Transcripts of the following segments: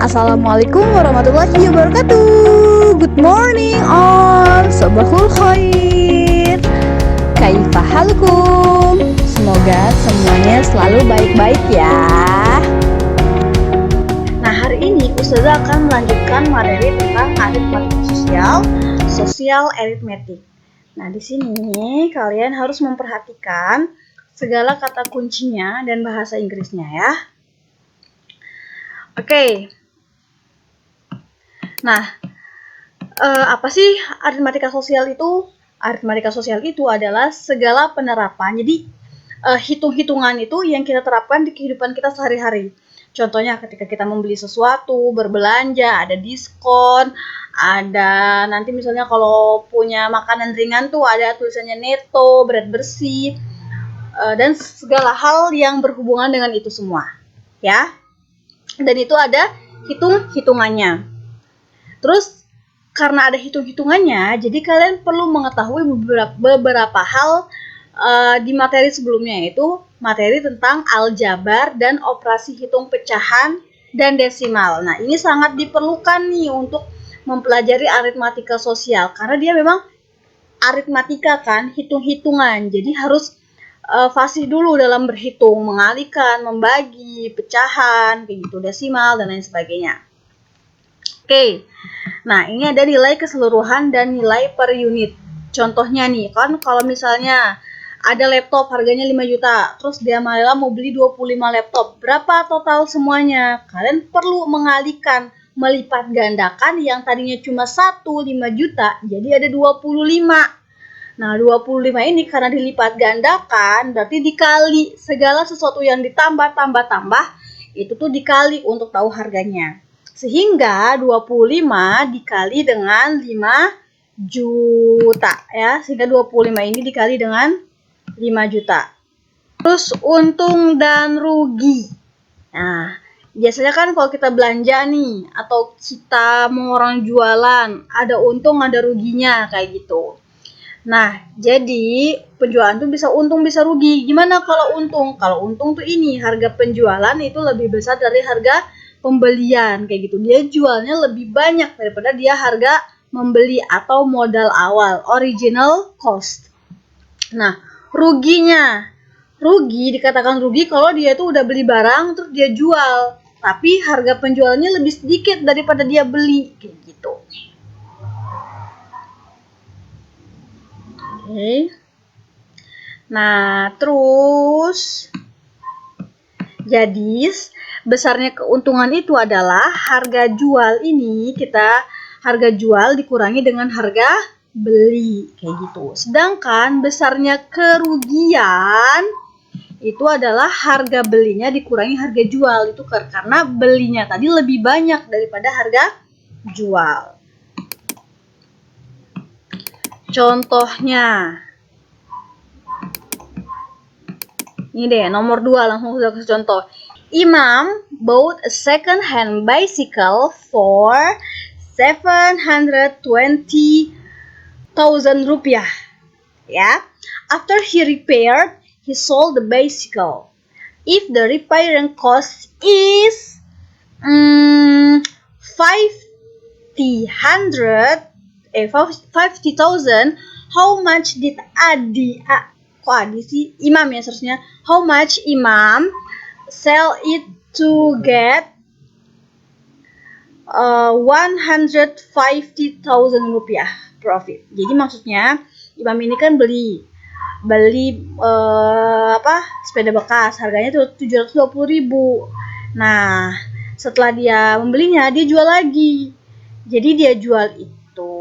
Assalamualaikum warahmatullahi wabarakatuh. Good morning all. Sabahul khair. Kaifa halkum? Semoga semuanya selalu baik-baik ya. Nah, hari ini Ustazah akan melanjutkan materi tentang aritmatika sosial aritmetik. Nah, di sini kalian harus memperhatikan segala kata kuncinya dan bahasa Inggrisnya ya. Oke. Nah, apa sih aritmatika sosial itu? Aritmatika sosial itu adalah segala penerapan. Jadi, hitung-hitungan itu yang kita terapkan di kehidupan kita sehari-hari. Contohnya ketika kita membeli sesuatu, berbelanja, ada diskon, ada nanti misalnya kalau punya makanan ringan tuh ada tulisannya neto, berat bersih, dan segala hal yang berhubungan dengan itu semua. Ya. Dan itu ada hitung-hitungannya. Terus karena ada hitung-hitungannya, jadi kalian perlu mengetahui beberapa hal di materi sebelumnya, yaitu materi tentang aljabar dan operasi hitung pecahan dan desimal. Nah, ini sangat diperlukan nih untuk mempelajari aritmatika sosial, karena dia memang aritmatika kan, hitung-hitungan. Jadi harus fasih dulu dalam berhitung, mengalihkan, membagi, pecahan, kayak gitu, desimal, dan lain sebagainya. Oke, nah ini ada nilai keseluruhan dan nilai per unit. Contohnya nih, kan kalau misalnya ada laptop harganya 5 juta, terus dia malah mau beli 25 laptop. Berapa total semuanya? Kalian perlu mengalihkan, melipat gandakan yang tadinya cuma 5 juta, jadi ada 25. Nah, 25 ini karena dilipat gandakan, berarti dikali segala sesuatu yang ditambah, itu tuh dikali untuk tahu harganya. Sehingga 25 dikali dengan 5 juta ya. Sehingga 25 ini dikali dengan 5 juta. Terus untung dan rugi. Nah, biasanya kan kalau kita belanja nih atau kita mau orang jualan, ada untung ada ruginya kayak gitu. Nah, jadi penjualan tuh bisa untung bisa rugi. Gimana kalau untung? Kalau untung tuh ini harga penjualan itu lebih besar dari harga pembelian kayak gitu. Dia jualnya lebih banyak daripada dia harga membeli atau modal awal, original cost. Nah, ruginya. Rugi dikatakan rugi kalau dia itu udah beli barang terus dia jual, tapi harga penjualnya lebih sedikit daripada dia beli kayak gitu. Oke. Nah, terus jadi besarnya keuntungan itu adalah harga jual ini harga jual dikurangi dengan harga beli kayak gitu. Sedangkan besarnya kerugian itu adalah harga belinya dikurangi harga jual, itu karena belinya tadi lebih banyak daripada harga jual. Contohnya ini deh, nomor 2 langsung sudah kasih contoh. Imam bought a second-hand bicycle for 720,000 rupiah. Ya, after he repaired, he sold the bicycle. If the repairing cost is 50,000, how much did Imam ya seharusnya. How much Imam sell it to get 150,000 rupiah profit. Jadi maksudnya Imam ini kan beli sepeda bekas, harganya tuh 720.000. Nah, setelah dia membelinya, dia jual lagi. Jadi dia jual itu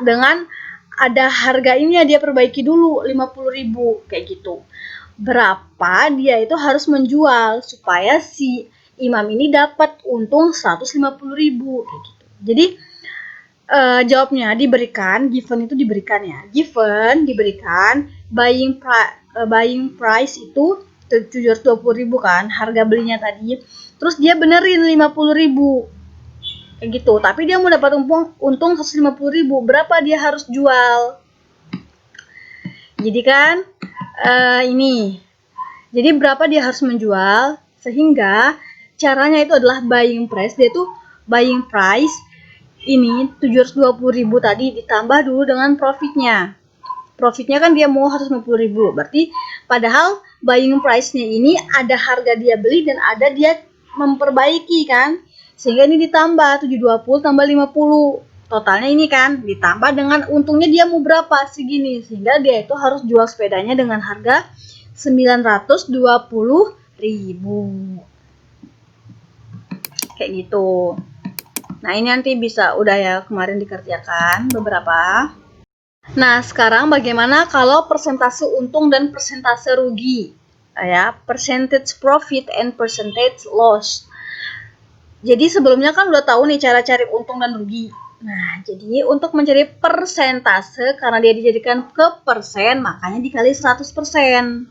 dengan ada harga ini ya, dia perbaiki dulu 50.000 kayak gitu. Berapa dia itu harus menjual supaya si Imam ini dapat untung 150.000 kayak gitu. Jadi jawabnya diberikan, given itu diberikan ya. Given diberikan buying price itu 720.000 kan, harga belinya tadi. Terus dia benerin 50.000. Kayak gitu. Tapi dia mau dapat untung 150.000. Berapa dia harus jual? Jadi kan ini. Jadi berapa dia harus menjual sehingga Caranya itu adalah buying price. Dia tuh buying price ini 720.000 tadi ditambah dulu dengan profitnya. Profitnya kan dia mau 150.000. Berarti padahal buying price-nya ini ada harga dia beli dan ada dia memperbaiki kan. Sehingga ini ditambah 720 tambah 50. Totalnya ini kan ditambah dengan untungnya dia mau berapa segini. Sehingga dia itu harus jual sepedanya dengan harga 920.000. Kayak gitu. Nah, ini nanti bisa udah ya kemarin dikerjakan beberapa. Nah, sekarang bagaimana kalau persentase untung dan persentase rugi? Ya, percentage profit and percentage loss. Jadi sebelumnya kan udah tahu nih cara cari untung dan rugi. Nah, jadi untuk mencari persentase karena dia dijadikan ke persen, makanya dikali 100%.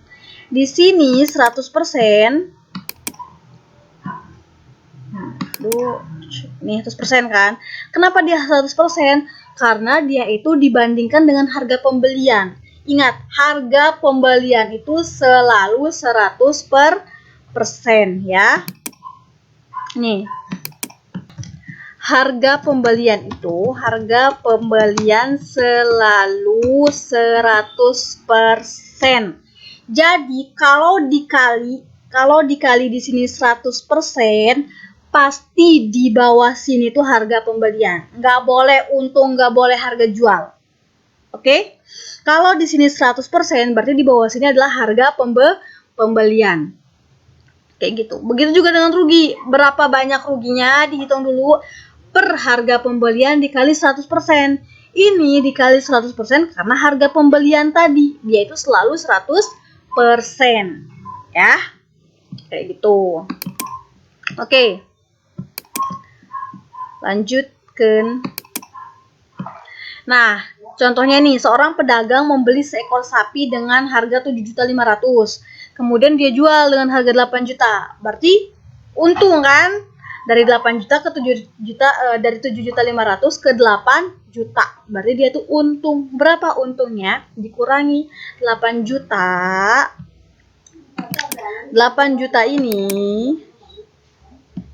Di sini 100%. Nih 100% kan. Kenapa dia 100%? Karena dia itu dibandingkan dengan harga pembelian. Ingat, harga pembelian itu selalu 100% ya. Nih. Harga pembelian selalu 100%. Jadi kalau dikali di sini 100%, pasti di bawah sini tuh harga pembelian. Nggak boleh untung, nggak boleh harga jual. Oke? Kalau di sini 100%, berarti di bawah sini adalah harga pembelian. Kayak gitu. Begitu juga dengan rugi. Berapa banyak ruginya dihitung dulu per harga pembelian dikali 100%. Ini dikali 100% karena harga pembelian tadi. Dia itu selalu 100%. Ya. Kayak gitu. Oke. Lanjutkan. Nah, contohnya nih, seorang pedagang membeli seekor sapi dengan harga 7.500.000. Kemudian dia jual dengan harga 8 juta. Berarti untung kan? Dari 8 juta ke 7 juta, dari 7.500.000 ke 8 juta. Berarti dia tuh untung. Berapa untungnya? Dikurangi 8 juta. 8 juta ini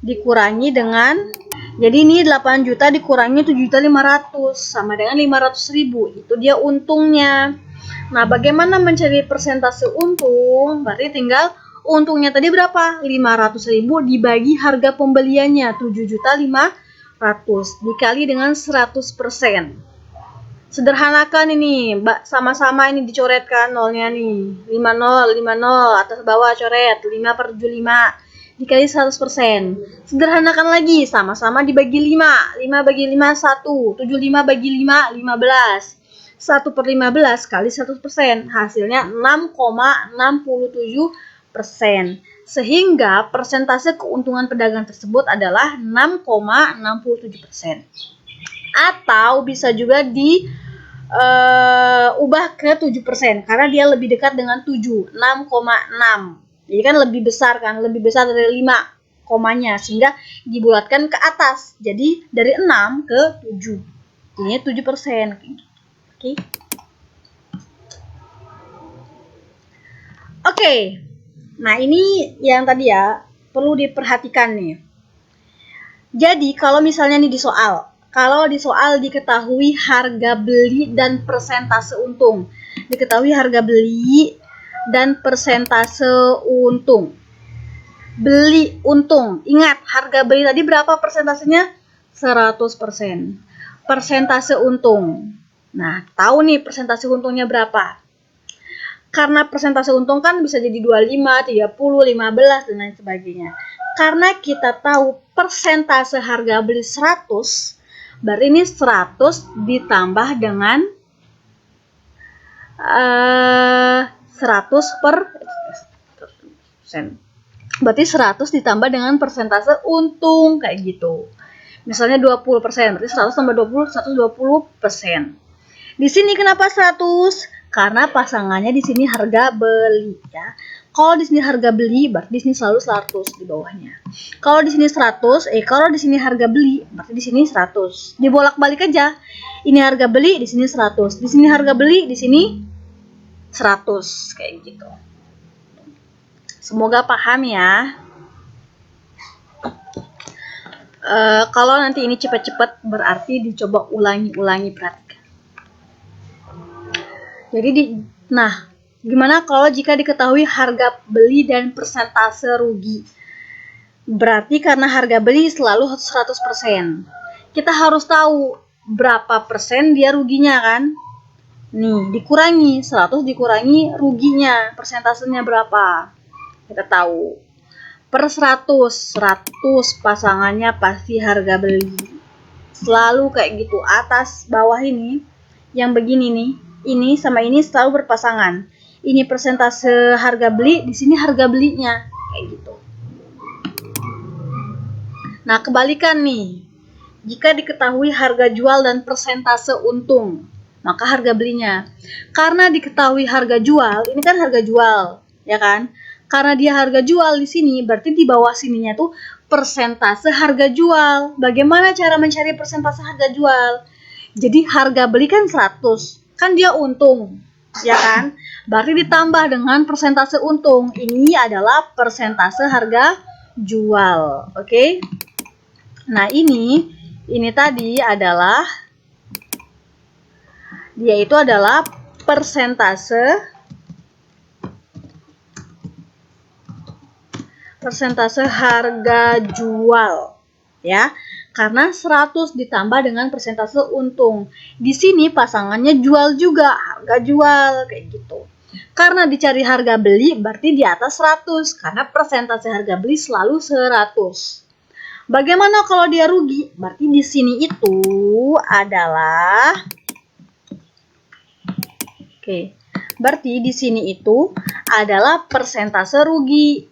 dikurangi dengan, jadi ini 8 juta dikurangi 7.500.000 sama dengan 500.000. Itu dia untungnya. Nah, bagaimana mencari persentase untung? Berarti tinggal untungnya tadi berapa? 500.000 dibagi harga pembeliannya 7.500.000 dikali dengan 100%. Sederhanakan ini, sama-sama ini dicoretkan nolnya nih. 50, 50 atas bawah coret 5/75 dikali 100%. Sederhanakan lagi, sama-sama dibagi 5. 5 bagi 5 1, 75 bagi 5 15. 1/15 kali 100%, hasilnya 6,67%. Sehingga persentase keuntungan pedagang tersebut adalah 6,67%. Atau bisa juga ubah ke 7% karena dia lebih dekat dengan 7, 6,6. Jadi kan lebih besar kan, lebih besar dari 5 komanya, sehingga dibulatkan ke atas. Jadi dari 6 ke 7. Jadinya 7%. Oke. Nah, ini yang tadi ya, perlu diperhatikan nih. Jadi, kalau misalnya nih di soal diketahui harga beli dan persentase untung. Diketahui harga beli dan persentase untung. Beli untung. Ingat, harga beli tadi berapa persentasenya? 100%. Persentase untung. Nah, tahu nih persentase untungnya berapa? Karena persentase untung kan bisa jadi 25, 30, 15, dan lain sebagainya. Karena kita tahu persentase harga beli 100, berarti ini 100 ditambah dengan 100%. Berarti 100 ditambah dengan persentase untung, kayak gitu. Misalnya 20%, berarti 100 tambah 20, 120%. Di sini kenapa 100? Karena pasangannya di sini harga beli ya. Kalau di sini harga beli, berarti di sini selalu 100 di bawahnya. Kalau di sini 100, kalau di sini harga beli, berarti di sini 100. Dibolak-balik aja. Ini harga beli, di sini 100. Di sini harga beli, di sini 100, kayak gitu. Semoga paham ya. Kalau nanti ini cepat-cepat berarti dicoba ulangi-ulangi, perhatikan. Jadi nah, gimana kalau jika diketahui harga beli dan persentase rugi? Berarti karena harga beli selalu 100%. Kita harus tahu berapa persen dia ruginya kan? Nih, dikurangi 100 dikurangi ruginya, persentasenya berapa? Kita tahu. Per 100 pasangannya pasti harga beli. Selalu kayak gitu, atas bawah ini yang begini nih. Ini sama ini selalu berpasangan. Ini persentase harga beli, di sini harga belinya, kayak gitu. Nah, kebalikan nih. Jika diketahui harga jual dan persentase untung, maka harga belinya. Karena diketahui harga jual, ini kan harga jual, ya kan? Karena dia harga jual di sini, berarti di bawah sininya tuh persentase harga jual. Bagaimana cara mencari persentase harga jual? Jadi harga beli kan 100, kan dia untung, ya kan? Berarti ditambah dengan persentase untung. Ini adalah persentase harga jual, oke? Nah, ini tadi adalah dia itu adalah persentase harga jual, ya. Karena 100 ditambah dengan persentase untung. Di sini pasangannya jual juga, harga jual kayak gitu. Karena dicari harga beli berarti di atas 100 karena persentase harga beli selalu 100. Bagaimana kalau dia rugi? Berarti di sini itu adalah berarti di sini itu adalah persentase rugi.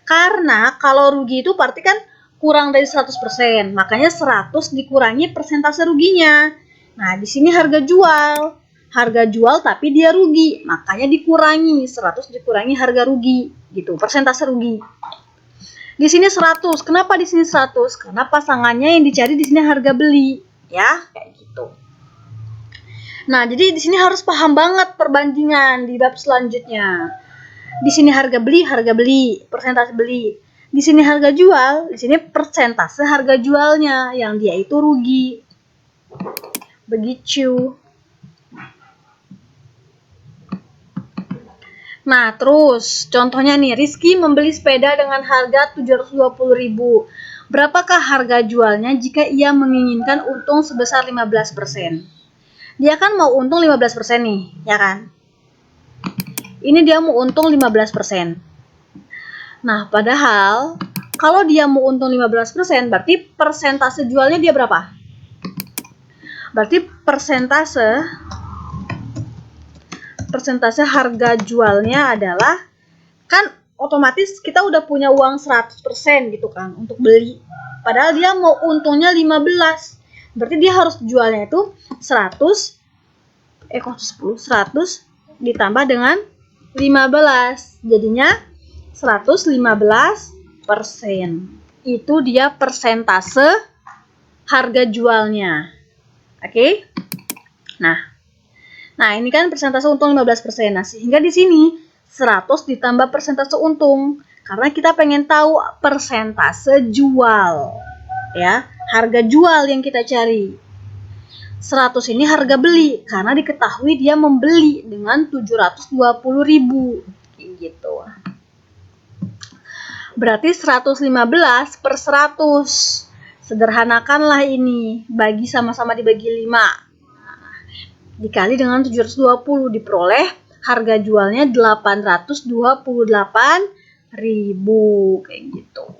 Karena kalau rugi itu berarti kan kurang dari 100%, makanya 100 dikurangi persentase ruginya. Nah, di sini harga jual tapi dia rugi, makanya dikurangi 100 dikurangi harga rugi, gitu, persentase rugi. Di sini 100. Kenapa di sini 100? Karena pasangannya yang dicari di sini harga beli, ya, kayak gitu. Nah, jadi di sini harus paham banget perbandingan di bab selanjutnya. Di sini harga beli, persentase beli. Di sini harga jual, di sini persentase harga jualnya yang dia itu rugi. Begitu. Nah, terus contohnya nih, Rizky membeli sepeda dengan harga 720.000. Berapakah harga jualnya jika ia menginginkan untung sebesar 15%? Dia kan mau untung 15% nih, ya kan? Ini dia mau untung 15%. Nah, padahal kalau dia mau untung 15%, berarti persentase jualnya dia berapa? Berarti persentase harga jualnya adalah, kan otomatis kita udah punya uang 100% gitu kan untuk beli. Padahal dia mau untungnya 15. Berarti dia harus jualnya itu 100 ditambah dengan 15, jadinya 115%. Itu dia persentase harga jualnya. Oke? Nah, ini kan persentase untung 15%. Nah, sehingga di sini 100 ditambah persentase untung karena kita pengen tahu persentase jual. Ya, harga jual yang kita cari. 100 ini harga beli karena diketahui dia membeli dengan 720.000 gitu. Berarti 115 per 100. Sederhanakanlah ini, bagi sama-sama dibagi 5. Dikali dengan 720 diperoleh harga jualnya 828.000 kayak gitu.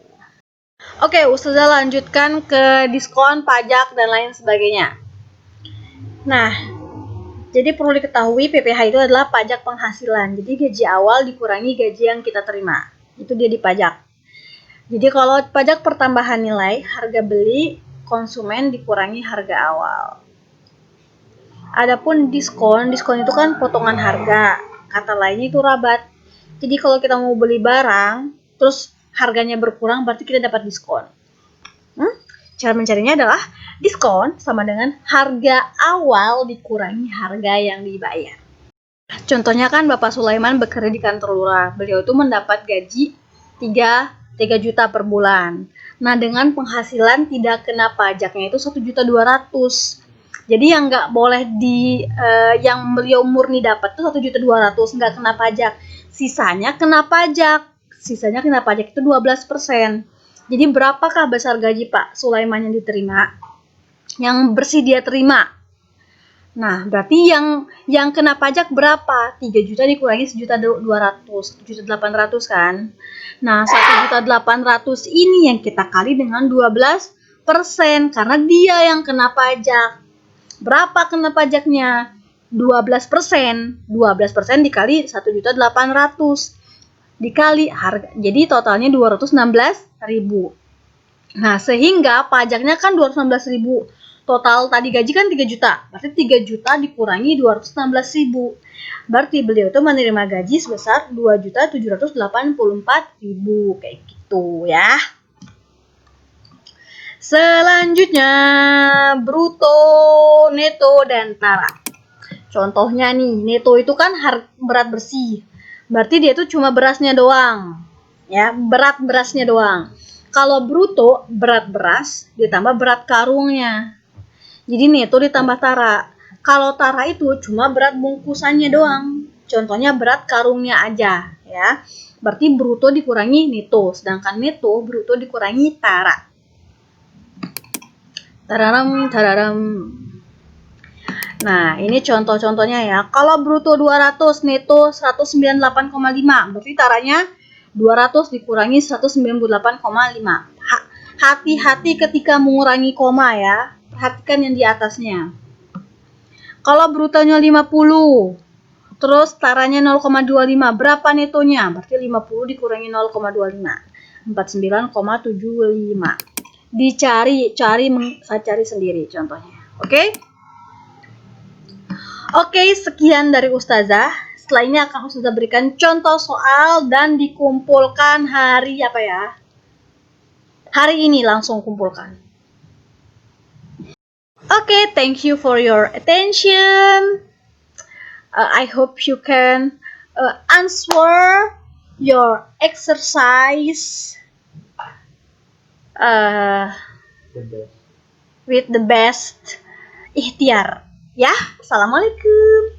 Oke, Ustazah lanjutkan ke diskon, pajak dan lain sebagainya. Nah, jadi perlu diketahui PPh itu adalah pajak penghasilan. Jadi gaji awal dikurangi gaji yang kita terima. Itu dia dipajak. Jadi kalau pajak pertambahan nilai, harga beli konsumen dikurangi harga awal. Adapun diskon itu kan potongan harga. Kata lainnya itu rabat. Jadi kalau kita mau beli barang, terus harganya berkurang, berarti kita dapat diskon. Cara mencarinya adalah diskon sama dengan harga awal dikurangi harga yang dibayar. Contohnya kan Bapak Sulaiman bekerja di kantor lurah. Beliau itu mendapat gaji 3 3 juta per bulan. Nah, dengan penghasilan tidak kena pajaknya itu 1.200.000. Jadi yang nggak boleh yang beliau murni dapat tuh 1.200.000 nggak kena pajak. Sisanya kena pajak. Sisanya kena pajak itu 12%. Jadi berapakah besar gaji Pak Sulaiman yang diterima? Yang bersih dia terima. Nah, berarti yang kena pajak berapa? 3 juta dikurangi 1.200.000, 1.800.000 kan? Nah, 1.800.000 ini yang kita kali dengan 12% karena dia yang kena pajak. Berapa kena pajaknya? 12%. 12% dikali 1.800.000 dikali harga. Jadi totalnya 216.000. Nah, sehingga pajaknya kan 216.000. Total tadi gaji kan 3 juta. Berarti 3 juta dikurangi 216.000. Berarti beliau itu menerima gaji sebesar 2.784.000 kayak gitu ya. Selanjutnya bruto, neto, dan tara. Contohnya nih, neto itu kan berat bersih. Berarti dia itu cuma berasnya doang. Ya, berat berasnya doang. Kalau bruto, berat beras ditambah berat karungnya. Jadi neto ditambah tara. Kalau tara itu cuma berat bungkusannya doang. Contohnya berat karungnya aja, ya. Berarti bruto dikurangi neto, sedangkan neto bruto dikurangi tara. Tararam. Nah, ini contoh-contohnya ya. Kalau bruto 200, neto 198,5. Berarti taranya 200 dikurangi 198,5. Hati-hati ketika mengurangi koma ya. Perhatikan yang di atasnya. Kalau brutonya 50, terus taranya 0,25, berapa netonya? Berarti 50 dikurangi 0,25. 49,75. Saya cari sendiri contohnya. Oke? Oke, sekian dari Ustazah. Setelah ini akan Ustazah berikan contoh soal dan dikumpulkan hari apa ya? Hari ini langsung kumpulkan. Okay, thank you for your attention. I hope you can answer your exercise with the best ikhtiar. Ya, assalamualaikum.